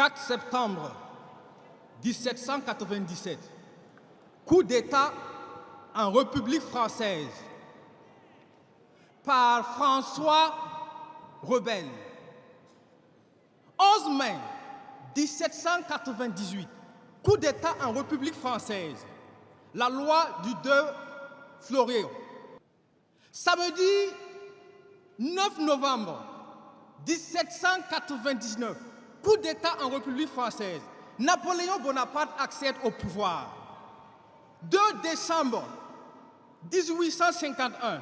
4 septembre 1797, coup d'État en République française par François Rebelle. 11 mai 1798, coup d'État en République française, la loi du 2 Fleuriot. Samedi 9 novembre 1799, coup d'État en République française, Napoléon Bonaparte accède au pouvoir. 2 décembre 1851,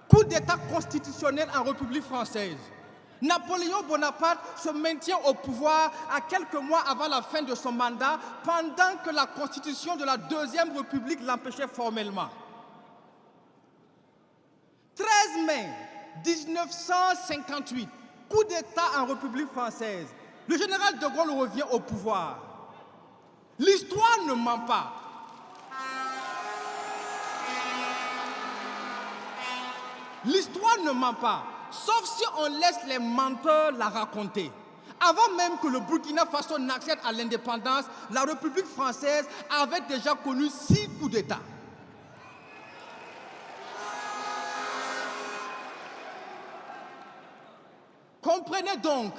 coup d'État constitutionnel en République française. Napoléon Bonaparte se maintient au pouvoir à quelques mois avant la fin de son mandat, pendant que la constitution de la Deuxième République l'empêchait formellement. 13 mai 1958, coup d'État en République française. Le général de Gaulle revient au pouvoir. L'histoire ne ment pas. L'histoire ne ment pas, sauf si on laisse les menteurs la raconter. Avant même que le Burkina Faso n'accède à l'indépendance, la République française avait déjà connu 6 coups d'État. Comprenez donc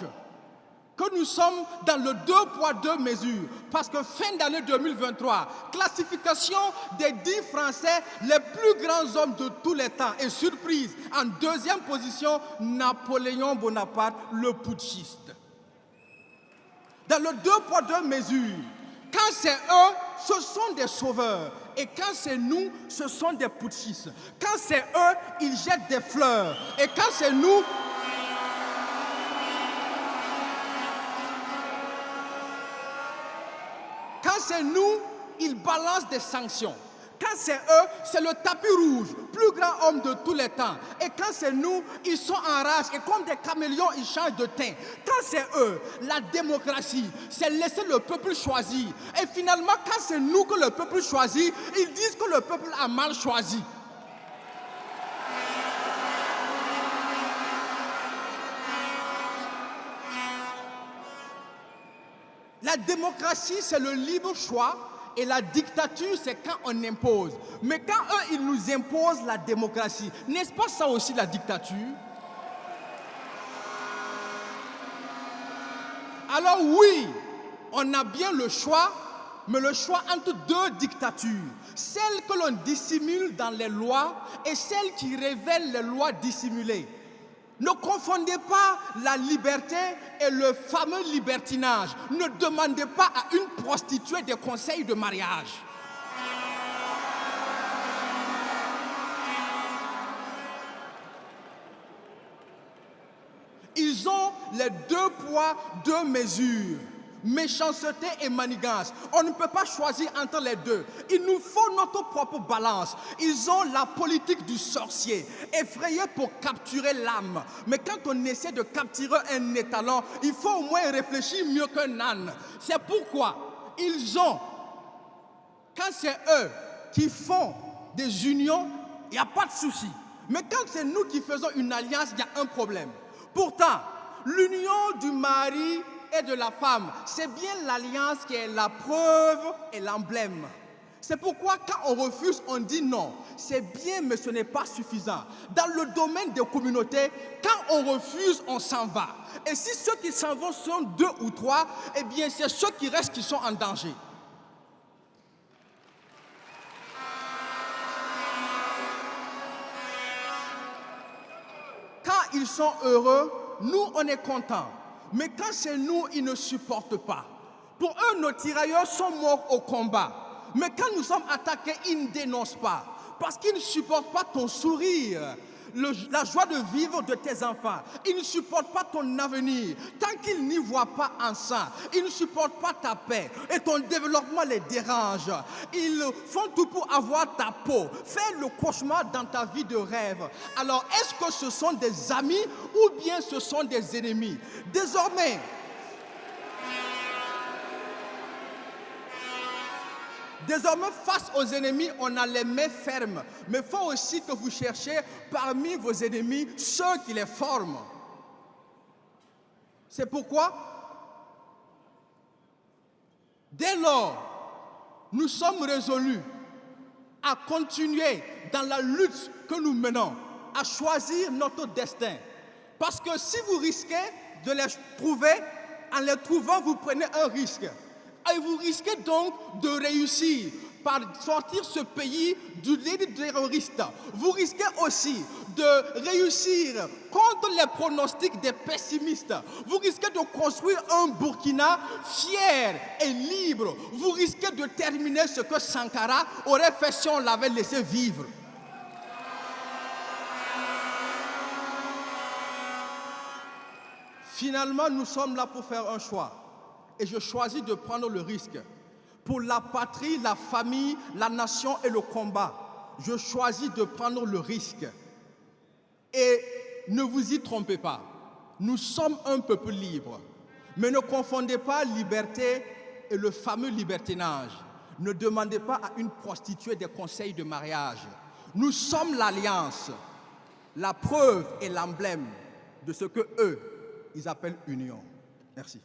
que nous sommes dans le 2 poids 2 mesures, parce que fin d'année 2023, classification des 10 Français les plus grands hommes de tous les temps, et surprise, en 2e position, Napoléon Bonaparte, le putschiste. Dans le 2 poids 2 mesures, quand c'est eux, ce sont des sauveurs, et quand c'est nous, ce sont des putschistes. Quand c'est eux, ils jettent des fleurs, et quand c'est nous, c'est nous, ils balancent des sanctions. Quand c'est eux, c'est le tapis rouge, plus grand homme de tous les temps. Et quand c'est nous, ils sont en rage et comme des caméléons, ils changent de teint. Quand c'est eux, la démocratie, c'est laisser le peuple choisir. Et finalement, quand c'est nous que le peuple choisit, ils disent que le peuple a mal choisi. La démocratie, c'est le libre choix, et la dictature, c'est quand on impose. Mais quand eux, ils nous imposent la démocratie, n'est-ce pas ça aussi la dictature? Alors oui, on a bien le choix, mais le choix entre 2 dictatures. Celle que l'on dissimule dans les lois et celle qui révèle les lois dissimulées. Ne confondez pas la liberté et le fameux libertinage. Ne demandez pas à une prostituée des conseils de mariage. Ils ont les 2 poids, 2 mesures. Méchanceté et manigance. On ne peut pas choisir entre les deux. Il nous faut notre propre balance. Ils ont la politique du sorcier, effrayé pour capturer l'âme. Mais quand on essaie de capturer un étalon, il faut au moins réfléchir mieux qu'un âne. C'est pourquoi ils ont, quand c'est eux qui font des unions, il n'y a pas de souci. Mais quand c'est nous qui faisons une alliance, il y a un problème. Pourtant, l'union du mari et de la femme, c'est bien l'alliance qui est la preuve et l'emblème. C'est pourquoi quand on refuse, on dit non. C'est bien, mais ce n'est pas suffisant. Dans le domaine des communautés, quand on refuse, on s'en va. Et si ceux qui s'en vont sont 2 ou 3, eh bien c'est ceux qui restent qui sont en danger. Quand ils sont heureux, nous on est contents. Mais quand c'est nous, ils ne supportent pas. Pour eux, nos tirailleurs sont morts au combat. Mais quand nous sommes attaqués, ils ne dénoncent pas. Parce qu'ils ne supportent pas ton sourire, la joie de vivre de tes enfants. Ils ne supportent pas ton avenir. Tant qu'ils n'y voient pas en ça, ils ne supportent pas ta paix. Et ton développement les dérange. Ils font tout pour avoir ta peau. Fais le cauchemar dans ta vie de rêve. Alors, est-ce que ce sont des amis ou bien ce sont des ennemis? Désormais, face aux ennemis, on a les mains fermes. Mais il faut aussi que vous cherchiez parmi vos ennemis ceux qui les forment. C'est pourquoi Dès lors, nous sommes résolus à continuer dans la lutte que nous menons, à choisir notre destin. Parce que si vous risquez de les trouver, en les trouvant, vous prenez un risque. Et vous risquez donc de réussir par sortir ce pays du lit terroriste. Vous risquez aussi de réussir contre les pronostics des pessimistes. Vous risquez de construire un Burkina fier et libre. Vous risquez de terminer ce que Sankara aurait fait si on l'avait laissé vivre. Finalement, nous sommes là pour faire un choix. Et je choisis de prendre le risque. Pour la patrie, la famille, la nation et le combat, je choisis de prendre le risque. Et ne vous y trompez pas, nous sommes un peuple libre. Mais ne confondez pas liberté et le fameux libertinage. Ne demandez pas à une prostituée des conseils de mariage. Nous sommes l'alliance, la preuve et l'emblème de ce que eux, ils appellent union. Merci.